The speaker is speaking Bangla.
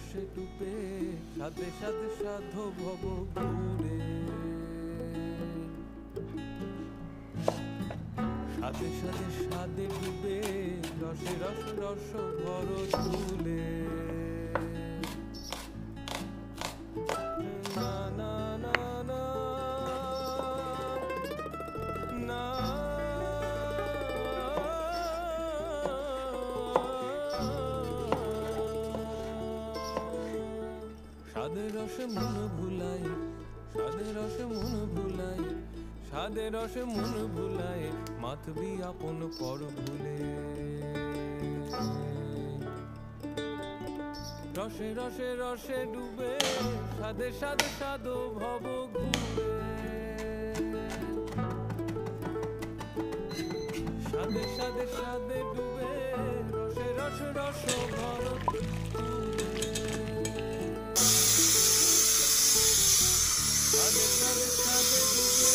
রসে ডুবে সাথে সাথে সাধো ভব ঘুরে, সাথে সাথে সাধে ডুবে রসে রস রস ভর তুলে। না না না না না সাদের রসে মন ভুলাই, সাদের রসে মন ভুলাই, সাদের রসে মন ভুলাই, মাতবি আপন পর ভুলে। রসে রসে রসে ডুবে সাদে সাদে সাধো ভব ঘুরে, সাদে সাদে সাদে ডুবে রসে রস রস ভর তুলে। সাদে সাদে সাদে ডুবে